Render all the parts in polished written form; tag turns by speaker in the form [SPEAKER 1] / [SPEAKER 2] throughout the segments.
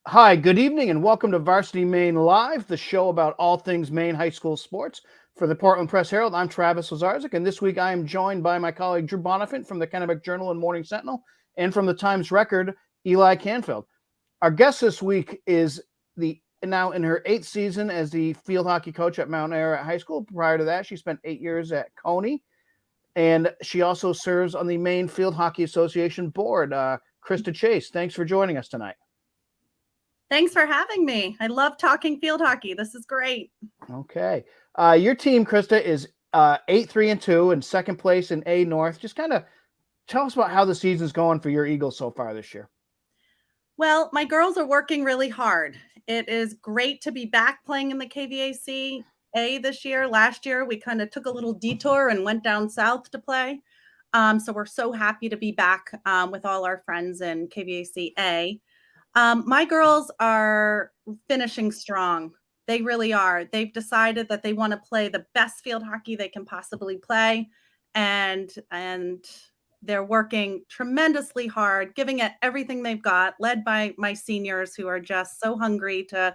[SPEAKER 1] Hi, good evening, and welcome to Varsity Maine Live, the show about all things Maine high school sports. For the Portland Press Herald, I'm Travis Lazarczyk, and this week I am joined by my colleague Drew Bonifant from the Kennebec Journal and Morning Sentinel, and from the Times Record, Eli Canfield. Our guest this week is the now in her 8th season as the field hockey coach at Mount Ararat High School. Prior to that, she spent 8 years at Coney, and she also serves on the Maine Field Hockey Association board. Krista Chase, thanks for joining us tonight.
[SPEAKER 2] Thanks for having me. I love talking field hockey. This is great.
[SPEAKER 1] Okay. Your team, Krista, is 8-3-2 in second place in A North. Just kind of tell us about how the season's going for your Eagles so far this year.
[SPEAKER 2] Well, my girls are working really hard. It is great to be back playing in the KVAC A this year. Last year, we kind of took a little detour and went down south to play. So we're so happy to be back with all our friends in KVAC A. My girls are finishing strong. They really are. They've decided that they want to play the best field hockey they can possibly play. And they're working tremendously hard, giving it everything they've got, led by my seniors who are just so hungry to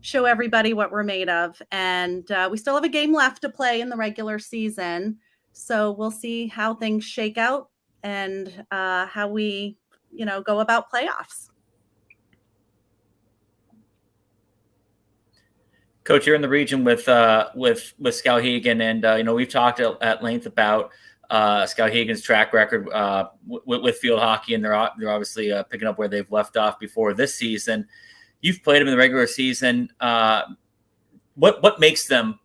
[SPEAKER 2] show everybody what we're made of. And we still have a game left to play in the regular season. So we'll see how things shake out and how we, go about playoffs.
[SPEAKER 3] Coach, you're in the region with Skowhegan, and we've talked at length about Skowhegan's track record with field hockey, and they're obviously picking up where they've left off before this season. You've played them in the regular season. What makes them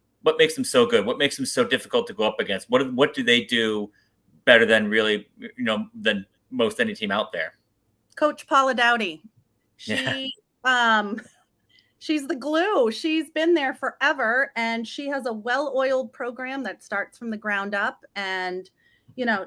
[SPEAKER 3] so good? What makes them so difficult to go up against? What do they do better than really than most any team out there?
[SPEAKER 2] Coach Paula Dowdy. She's the glue. She's been there forever, and she has a well-oiled program that starts from the ground up. And,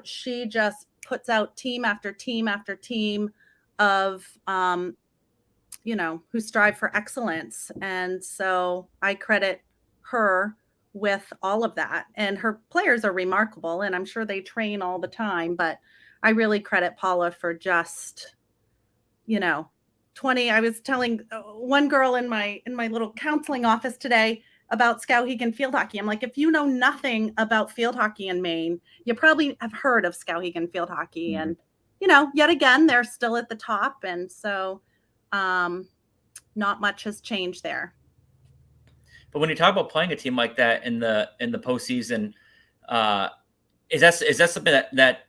[SPEAKER 2] she just puts out team after team after team of, who strive for excellence. And so I credit her with all of that. And her players are remarkable, and I'm sure they train all the time. But I really credit Paula for just, 20. I was telling one girl in my little counseling office today about Skowhegan field hockey. I'm like, if you know nothing about field hockey in Maine, you probably have heard of Skowhegan field hockey. Mm-hmm. And, yet again, they're still at the top. And so not much has changed there.
[SPEAKER 3] But when you talk about playing a team like that in the postseason, is that something that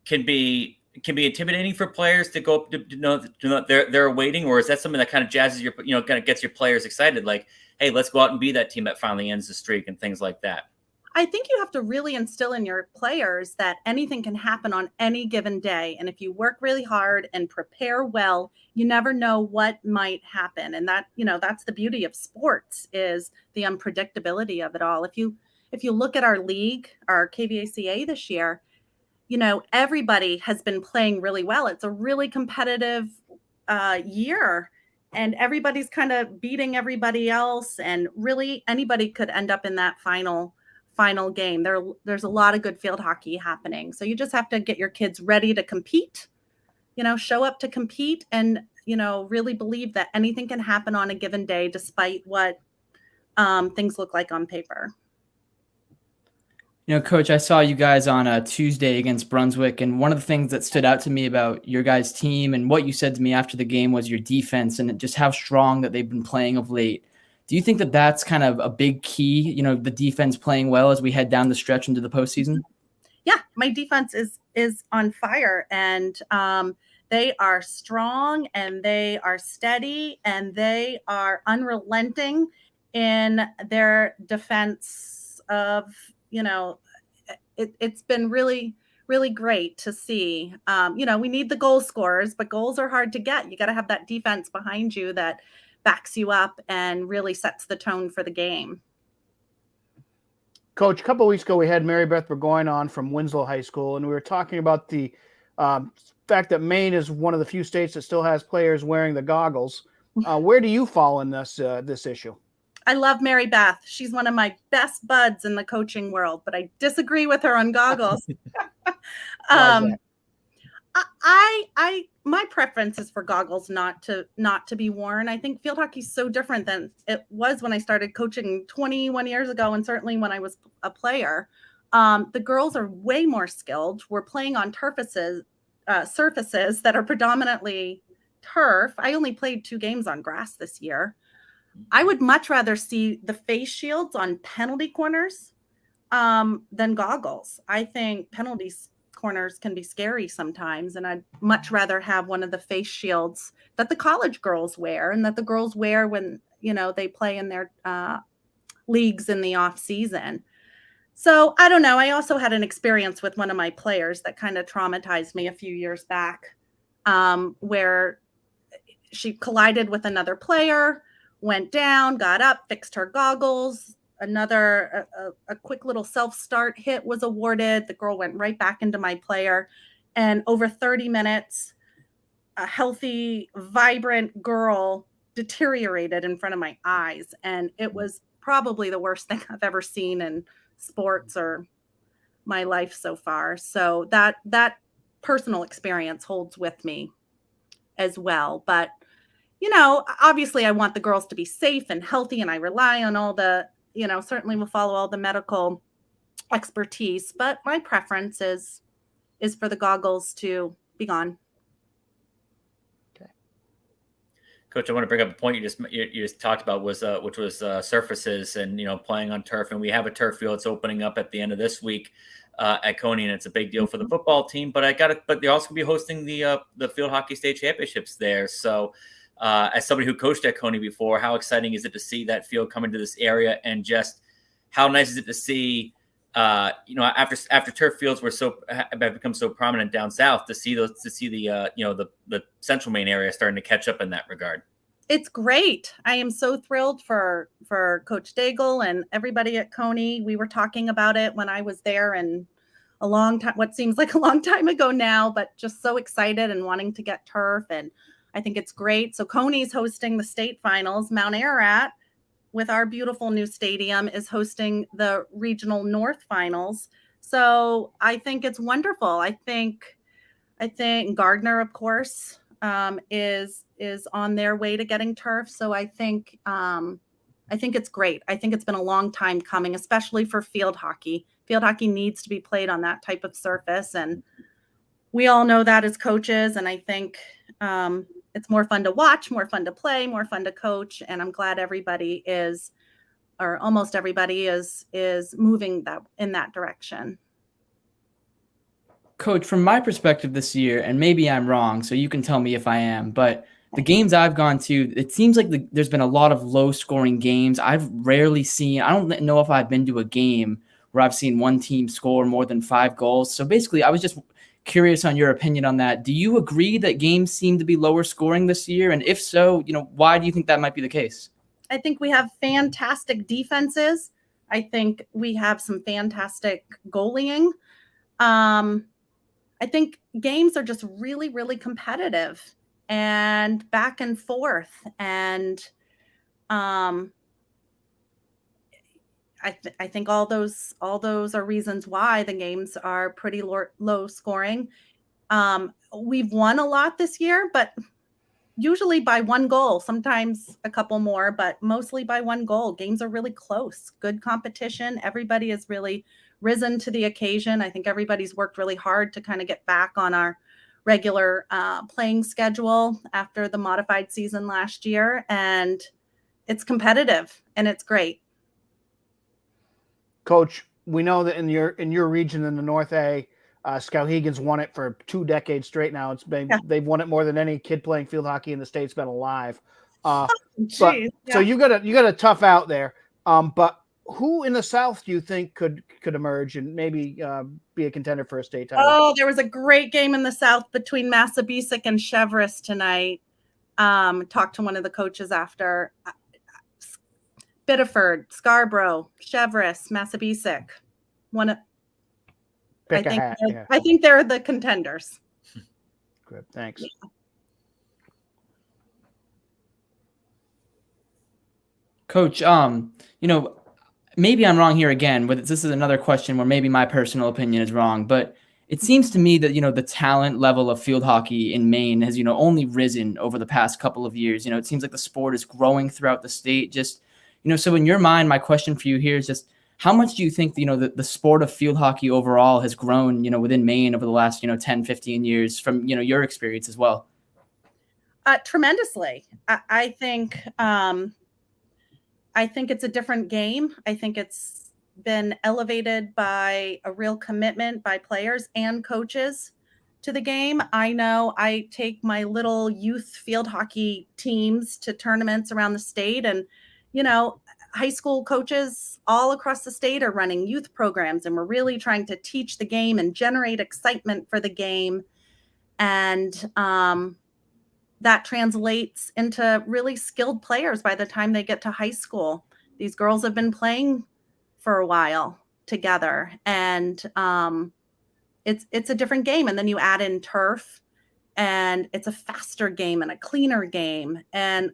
[SPEAKER 3] can be intimidating for players to go up to know they're waiting, or is that something that kind of jazzes your, kind of gets your players excited? Like, hey, let's go out and be that team that finally ends the streak and things like that.
[SPEAKER 2] I think you have to really instill in your players that anything can happen on any given day. And if you work really hard and prepare well, you never know what might happen. And that, that's the beauty of sports, is the unpredictability of it all. If you look at our league, our KVACA this year, everybody has been playing really well. It's a really competitive year, and everybody's kind of beating everybody else. And really, anybody could end up in that final game. There's a lot of good field hockey happening. So you just have to get your kids ready to compete, show up to compete, and, really believe that anything can happen on a given day, despite what things look like on paper.
[SPEAKER 4] Coach, I saw you guys on a Tuesday against Brunswick, and one of the things that stood out to me about your guys' team and what you said to me after the game was your defense and just how strong that they've been playing of late. Do you think that that's kind of a big key, the defense playing well as we head down the stretch into the postseason?
[SPEAKER 2] Yeah, my defense is on fire, and they are strong, and they are steady, and they are unrelenting in their defense of, it's been really, really great to see. We need the goal scorers, but goals are hard to get. You got to have that defense behind you that backs you up and really sets the tone for the game.
[SPEAKER 1] Coach, a couple of weeks ago, we had Mary Beth Burgoyne on from Winslow High School, and we were talking about the fact that Maine is one of the few states that still has players wearing the goggles. Where do you fall in this issue?
[SPEAKER 2] I love Mary Beth. She's one of my best buds in the coaching world, but I disagree with her on goggles. My preference is for goggles not to be worn. I think field hockey is so different than it was when I started coaching 21 years ago, and certainly when I was a player. The girls are way more skilled. We're playing on surfaces that are predominantly turf. I only played 2 games on grass this year. I would much rather see the face shields on penalty corners than goggles. I think penalties corners can be scary sometimes, and I'd much rather have one of the face shields that the college girls wear and that the girls wear when they play in their leagues in the off season. So I don't know. I also had an experience with one of my players that kind of traumatized me a few years back, where she collided with another player, went down, got up, fixed her goggles. A quick little self-start hit was awarded. The girl went right back into my player. And over 30 minutes, a healthy, vibrant girl deteriorated in front of my eyes. And it was probably the worst thing I've ever seen in sports or my life so far. So that personal experience holds with me as well. But, obviously I want the girls to be safe and healthy, and I rely on all the certainly will follow all the medical expertise, but my preference is for the goggles to be gone.
[SPEAKER 3] Okay. Coach, I want to bring up a point you just talked about which was surfaces and, playing on turf. And we have a turf field that's opening up at the end of this week at Coney, and it's a big deal for the football team, but they're also going to be hosting the field hockey state championships there. So, as somebody who coached at Coney before, how exciting is it to see that field come into this area, and just how nice is it to see, after turf fields have become so prominent down south, to see the central Maine area starting to catch up in that regard.
[SPEAKER 2] It's great. I am so thrilled for Coach Daigle and everybody at Coney. We were talking about it when I was there, and a long time, what seems like a long time ago now, but just so excited and wanting to get turf, and I think it's great. So Coney's hosting the state finals. Mount Ararat, with our beautiful new stadium, is hosting the regional north finals. So I think it's wonderful. I think Gardner, of course, is on their way to getting turf. So I think it's great. I think it's been a long time coming, especially for field hockey. Field hockey needs to be played on that type of surface, and we all know that as coaches. And I think it's more fun to watch, more fun to play, more fun to coach. And I'm glad everybody is, or almost everybody is moving in that direction.
[SPEAKER 4] Coach, from my perspective this year, and maybe I'm wrong, so you can tell me if I am, but the games I've gone to, it seems like there's been a lot of low-scoring games. I've rarely seen, I don't know if I've been to a game where I've seen one team score more than 5 goals. So basically, I was just curious on your opinion on that. Do you agree that games seem to be lower scoring this year? And if so, why do you think that might be the case?
[SPEAKER 2] I think we have fantastic defenses. I think we have some fantastic goalieing. I think games are just really, really competitive and back and forth. And I think all those are reasons why the games are pretty low scoring. We've won a lot this year, but usually by 1 goal, sometimes a couple more, but mostly by 1 goal. Games are really close, good competition. Everybody has really risen to the occasion. I think everybody's worked really hard to kind of get back on our regular playing schedule after the modified season last year. And it's competitive and it's great.
[SPEAKER 1] Coach, we know that in your region in the North A, Skowhegan's won it for 2 decades straight now. They've won it more than any kid playing field hockey in the state's been alive. So you got a tough out there. But who in the South do you think could emerge and maybe be a contender for a state title?
[SPEAKER 2] Oh, there was a great game in the South between Massabesic and Cheverus tonight. Talked to one of the coaches after. Biddeford, Scarborough, Cheverus, Massabesic. I think they're the contenders.
[SPEAKER 1] Good, thanks. Yeah.
[SPEAKER 4] Coach, maybe I'm wrong here again, but this is another question where maybe my personal opinion is wrong. But it seems to me that, the talent level of field hockey in Maine has, only risen over the past couple of years. It seems like the sport is growing throughout the state. Just, so in your mind, my question for you here is just, how much do you think, the sport of field hockey overall has grown, within Maine over the last, 10, 15 years from, your experience as well?
[SPEAKER 2] Tremendously. I think it's a different game. I think it's been elevated by a real commitment by players and coaches to the game. I know I take my little youth field hockey teams to tournaments around the state, and, high school coaches all across the state are running youth programs, and we're really trying to teach the game and generate excitement for the game. And that translates into really skilled players by the time they get to high school. These girls have been playing for a while together, and it's a different game. And then you add in turf, and it's a faster game and a cleaner game, and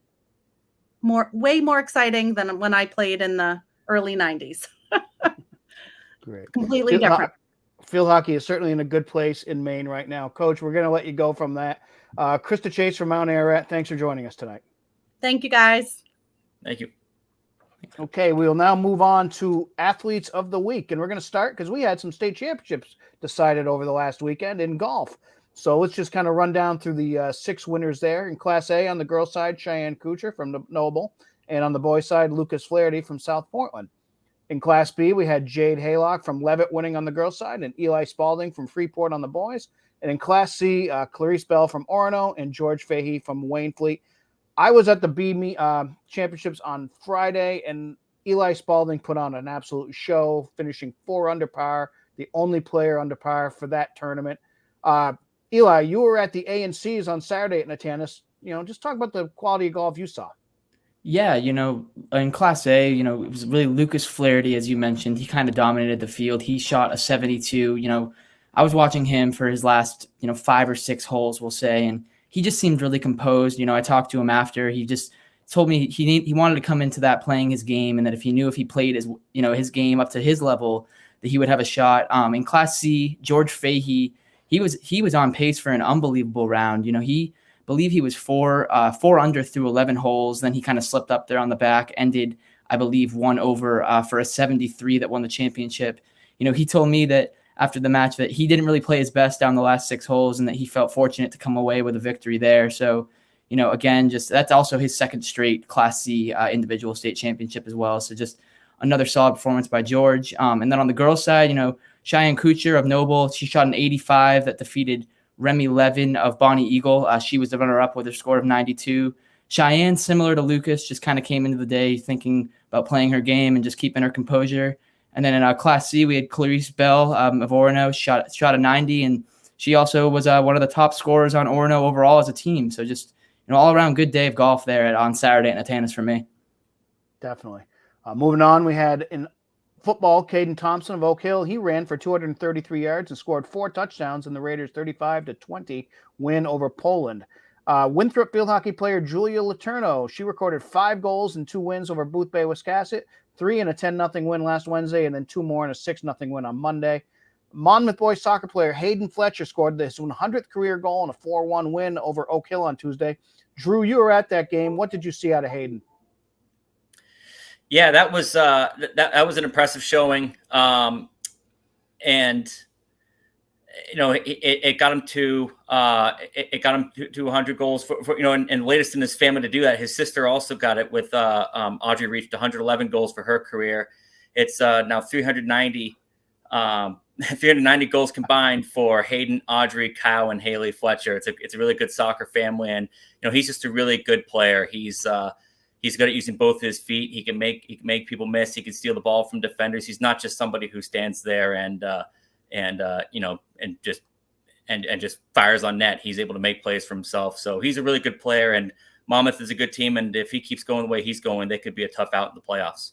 [SPEAKER 2] way more exciting than when I played in the early 90s.
[SPEAKER 1] Great.
[SPEAKER 2] Completely different.
[SPEAKER 1] Field hockey is certainly in a good place in Maine right now. Coach, we're going to let you go from that. Krista Chase from Mount Ararat, thanks for joining us tonight.
[SPEAKER 2] Thank you, guys.
[SPEAKER 3] Thank you.
[SPEAKER 1] Okay, we will now move on to Athletes of the Week, and we're going to start because we had some state championships decided over the last weekend in golf. So let's just kind of run down through the 6 winners there. In Class A, on the girls' side, Cheyenne Kuchar from Noble, and on the boys' side, Lucas Flaherty from South Portland. In Class B, we had Jade Haylock from Levitt winning on the girls' side, and Eli Spalding from Freeport on the boys'. And in Class C, Clarice Bell from Orono and George Fahey from Waynfleet. I was at the B championships on Friday, and Eli Spalding put on an absolute show, finishing 4 under par, the only player under par for that tournament. Eli, you were at the A&Cs on Saturday at Natanis. Just talk about the quality of golf you saw.
[SPEAKER 4] Yeah, in Class A, it was really Lucas Flaherty, as you mentioned. He kind of dominated the field. He shot a 72. I was watching him for his last, 5 or 6 holes, we'll say, and he just seemed really composed. I talked to him after. He just told me he wanted to come into that playing his game, and that if he played his game up to his level, that he would have a shot. In Class C, George Fahey, he was on pace for an unbelievable round. He believe he was 4 under through 11 holes. Then he kind of slipped up there on the back, ended, I believe, 1 over for a 73 that won the championship. He told me that after the match that he didn't really play his best down the last 6 holes, and that he felt fortunate to come away with a victory there. So, again, just that's also his second straight Class C individual state championship as well. So just another solid performance by George. And then on the girls' side, Cheyenne Kuchar of Noble, she shot an 85 that defeated Remy Levin of Bonnie Eagle. She was the runner-up with a score of 92. Cheyenne, similar to Lucas, just kind of came into the day thinking about playing her game and just keeping her composure. And then in Class C, we had Clarice Bell of Orono, shot a 90, and she also was one of the top scorers on Orono overall as a team. So just all-around good day of golf there on Saturday at Natanis for me.
[SPEAKER 1] Definitely. Moving on, we had in football, Caden Thompson of Oak Hill. He ran for 233 yards and scored 4 touchdowns in the Raiders' 35-20 win over Poland. Winthrop field hockey player Julia Letourneau, she recorded 5 goals and 2 wins over Booth Bay, Wiscasset, 3 in a 10-0 win last Wednesday, and then 2 more in a 6-0 win on Monday. Monmouth boys soccer player Hayden Fletcher scored his 100th career goal in a 4-1 win over Oak Hill on Tuesday. Drew, you were at that game. What did you see out of Hayden?
[SPEAKER 3] Yeah, that was that was an impressive showing, and it got him to 100 goals for and latest in his family to do that. His sister also got it with Audrey reached 111 goals for her career. It's now 390 goals combined for Hayden, Audrey, Kyle, and Haley Fletcher. It's a really good soccer family, and he's just a really good player. He's good at using both his feet. He can make people miss. He can steal the ball from defenders. He's not just somebody who stands there and just fires on net. He's able to make plays for himself. So he's a really good player, and Monmouth is a good team. And if he keeps going the way he's going, they could be a tough out in the playoffs.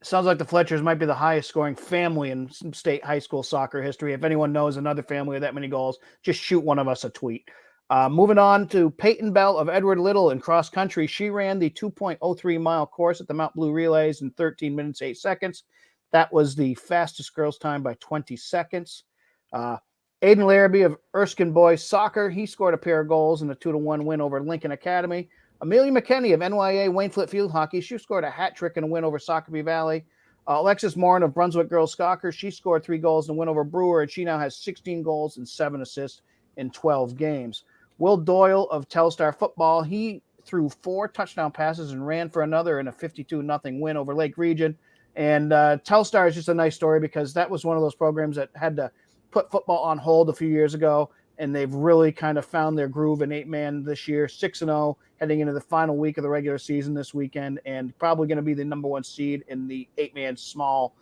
[SPEAKER 1] Sounds like the Fletchers might be the highest scoring family in state high school soccer history. If anyone knows another family with that many goals, just shoot one of us a tweet. Moving on to Peyton Bell of Edward Little in cross country. She ran the 2.03 mile course at the Mount Blue Relays in 13 minutes, 8 seconds. That was the fastest girls time by 20 seconds. Aiden Larrabee of Erskine Boys Soccer, he scored a pair of goals in a 2-1 win over Lincoln Academy. Amelia McKenney of NYA Waynflete Field Hockey, she scored a hat trick in a win over Sockabee Valley. Alexis Morin of Brunswick Girls Soccer, she scored 3 goals in a win over Brewer, and she now has 16 goals and 7 assists in 12 games. Will Doyle of Telstar Football, he threw 4 touchdown passes and ran for another in a 52-0 win over Lake Region. And Telstar is just a nice story because that was one of those programs that had to put football on hold a few years ago, and they've really kind of found their groove in 8-man this year, 6-0, heading into the final week of the regular season this weekend, and probably going to be the number 1 seed in the 8-man small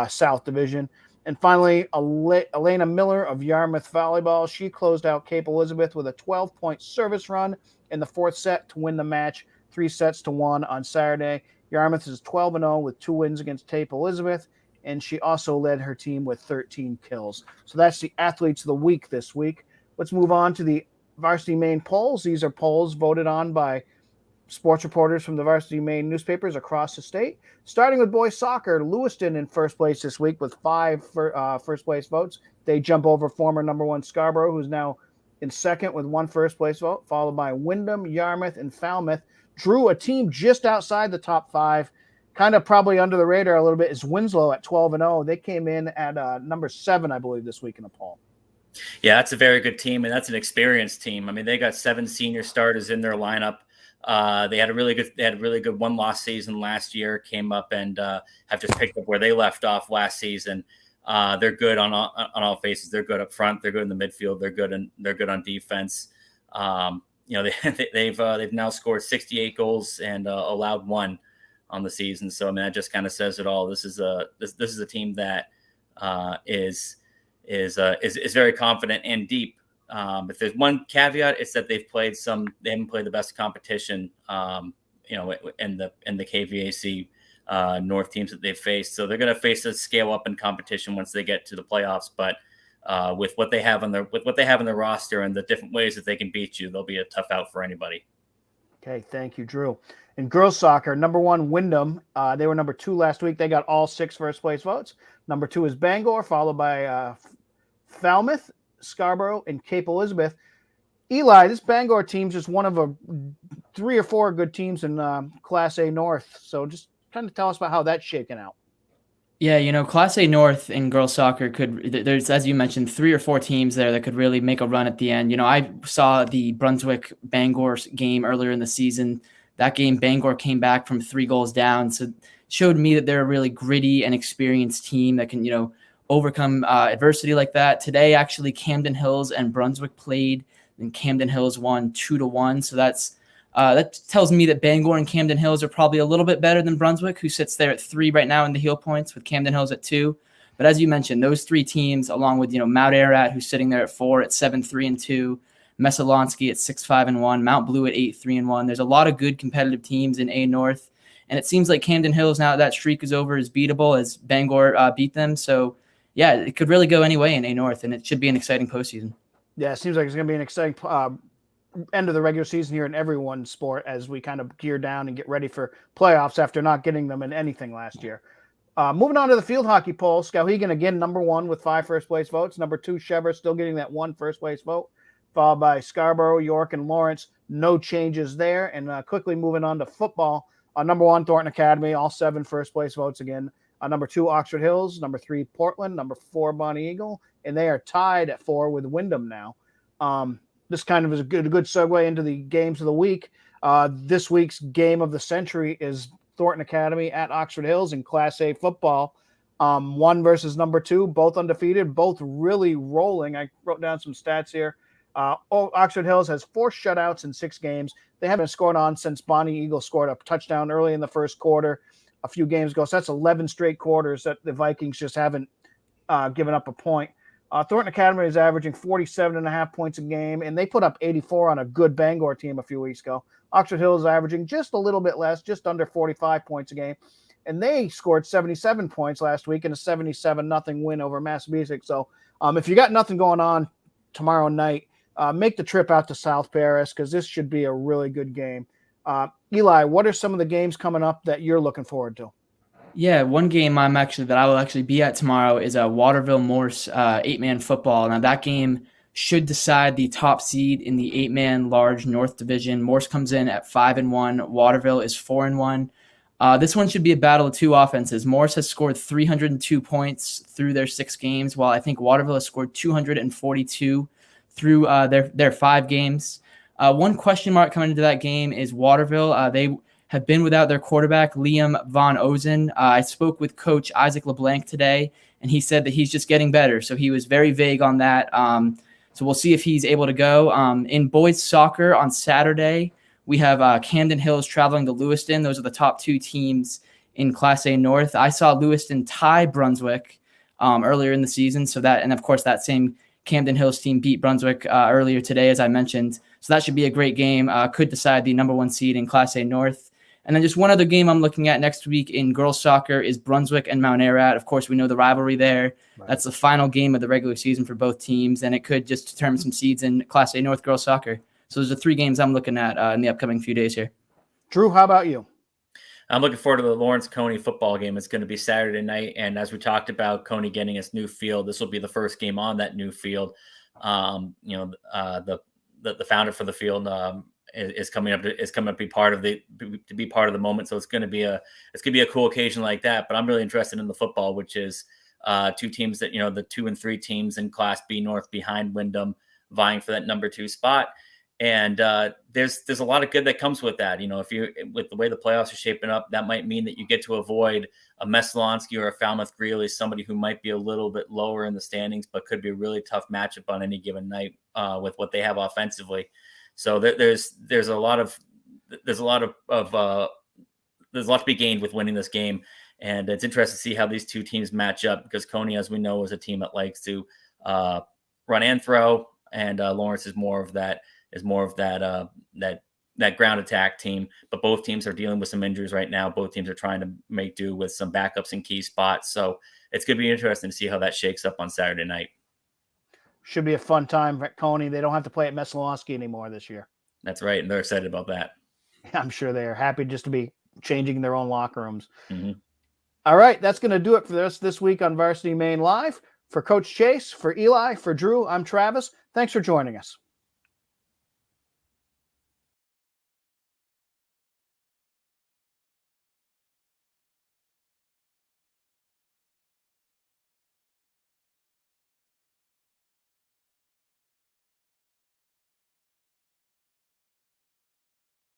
[SPEAKER 1] South Division. And finally, Elena Miller of Yarmouth Volleyball, she closed out Cape Elizabeth with a 12-point service run in the 4th set to win the match, 3-1 on Saturday. Yarmouth is 12-0 with 2 wins against Cape Elizabeth, and she also led her team with 13 kills. So that's the Athletes of the Week this week. Let's move on to the Varsity Maine polls. These are polls voted on by sports reporters from the Varsity Maine newspapers across the state. Starting with boys soccer, Lewiston in first place this week with 5 first place votes. They jump over former number 1 Scarborough, who's now in second with 1 first place vote, followed by Wyndham, Yarmouth, and Falmouth. Drew, a team just outside the top 5, kind of probably under the radar a little bit, is Winslow at 12-0. They came in at number 7, I believe, this week in the poll.
[SPEAKER 3] Yeah, that's a very good team, and that's an experienced team. I mean, they got 7 senior starters in their lineup. They had a really good 1-loss season last year. Came up and have just picked up where they left off last season. They're good on all faces. They're good up front. They're good in the midfield. They're good on defense. They've now scored 68 goals and allowed 1 on the season. So I mean, that just kind of says it all. This is a team that is very confident and deep. If there's one caveat, it's that they haven't played the best competition, in the KVAC North teams that they've faced. So they're going to face a scale up in competition once they get to the playoffs. But with what they have in their roster and the different ways that they can beat you, they'll be a tough out for anybody.
[SPEAKER 1] Okay, thank you, Drew. In girls soccer, number 1, Wyndham. They were number 2 last week. They got all 6 first place votes. Number 2 is Bangor, followed by Falmouth, Scarborough, and Cape Elizabeth. Eli, this Bangor team's just one of 3 or 4 good teams in Class A North. So just kind of tell us about how that's shaking out.
[SPEAKER 4] Yeah, Class A North in girls soccer there's, as you mentioned, 3 or 4 teams there that could really make a run at the end. I saw the Brunswick-Bangor game earlier in the season. That game, Bangor came back from 3 goals down. So it showed me that they're a really gritty and experienced team that can, overcome adversity like that. Today, actually, Camden Hills and Brunswick played, and Camden Hills won 2-1. So that tells me that Bangor and Camden Hills are probably a little bit better than Brunswick, who sits there at 3 right now in the heel points, with Camden Hills at 2. But as you mentioned, those 3 teams, along with Mount Ararat, who's sitting there at 4 at 7-3-2, Messalonsky at 6-5-1, Mount Blue at 8-3-1. There's a lot of good competitive teams in A North, and it seems like Camden Hills, now that streak is over, is beatable as Bangor beat them. So yeah, it could really go any way in A North, and it should be an exciting postseason.
[SPEAKER 1] Yeah, it seems like it's going to be an exciting end of the regular season here in everyone's sport as we kind of gear down and get ready for playoffs after not getting them in anything last year. Moving on to the field hockey poll, Skowhegan again number 1 with 5 first place votes. Number 2, Chever, still getting that 1 first place vote, followed by Scarborough, York, and Lawrence. No changes there. And quickly moving on to football, number 1, Thornton Academy, all 7 first place votes again. Number 2, Oxford Hills. Number 3, Portland. Number 4, Bonnie Eagle. And they are tied at 4 with Wyndham now. This kind of is a good segue into the games of the week. This week's game of the century is Thornton Academy at Oxford Hills in Class A football. 1 versus number 2, both undefeated, both really rolling. I wrote down some stats here. Oxford Hills has 4 shutouts in 6 games. They haven't scored on since Bonnie Eagle scored a touchdown early in the first quarter a few games ago. So that's 11 straight quarters that the Vikings just haven't given up a point. Thornton Academy is averaging 47.5 points a game, and they put up 84 on a good Bangor team a few weeks ago. Oxford Hills is averaging just a little bit less, just under 45 points a game, and they scored 77 points last week in a 77-0 win over Massabesic. So if you got nothing going on tomorrow night, make the trip out to South Paris because this should be a really good game. Eli, what are some of the games coming up that you're looking forward to?
[SPEAKER 4] Yeah, one game that I will actually be at tomorrow is a Waterville Morse 8-man football. Now that game should decide the top seed in the 8-man large North Division. Morse comes in at 5-1. Waterville is 4-1. This one should be a battle of two offenses. Morse has scored 302 points through their 6 games, while I think Waterville has scored 242 through their 5 games. One question mark coming into that game is Waterville. They have been without their quarterback, Liam Von Ozen. I spoke with Coach Isaac LeBlanc today, and he said that he's just getting better. So he was very vague on that. So we'll see if he's able to go. In boys soccer on Saturday, we have Camden Hills traveling to Lewiston. Those are the top 2 teams in Class A North. I saw Lewiston tie Brunswick earlier in the season. And of course, that same Camden Hills team beat Brunswick earlier today, as I mentioned. So that should be a great game. Could decide the number 1 seed in Class A North. And then just one other game I'm looking at next week in girls soccer is Brunswick and Mount Ararat. Of course, we know the rivalry there. Right. That's the final game of the regular season for both teams, and it could just determine some seeds in Class A North girls soccer. So those are 3 games I'm looking at in the upcoming few days here.
[SPEAKER 1] Drew, how about you?
[SPEAKER 3] I'm looking forward to the Lawrence Coney football game. It's going to be Saturday night, and as we talked about Coney getting its new field, this will be the first game on that new field. The founder for the field is coming up to be part of the moment. So it's going to be a cool occasion like that. But I'm really interested in the football, which is 2 teams that, the 2 and 3 teams in Class B North behind Wyndham vying for that number 2 spot. And there's a lot of good that comes with that. If you, with the way the playoffs are shaping up, that might mean that you get to avoid a Messalonski or a Falmouth Greeley, somebody who might be a little bit lower in the standings, but could be a really tough matchup on any given night with what they have offensively. So there's a lot to be gained with winning this game, and it's interesting to see how these 2 teams match up, because Coney, as we know, is a team that likes to run and throw, and Lawrence is more of that ground attack team. But both teams are dealing with some injuries right now. Both teams are trying to make do with some backups in key spots. So it's going to be interesting to see how that shakes up on Saturday night.
[SPEAKER 1] Should be a fun time at Coney. They don't have to play at Messalonski anymore this year.
[SPEAKER 3] That's right, and they're excited about that.
[SPEAKER 1] I'm sure they are happy just to be changing their own locker rooms.
[SPEAKER 3] Mm-hmm.
[SPEAKER 1] All right, that's going to do it for this week on Varsity Maine Live. For Coach Chase, for Eli, for Drew, I'm Travis. Thanks for joining us.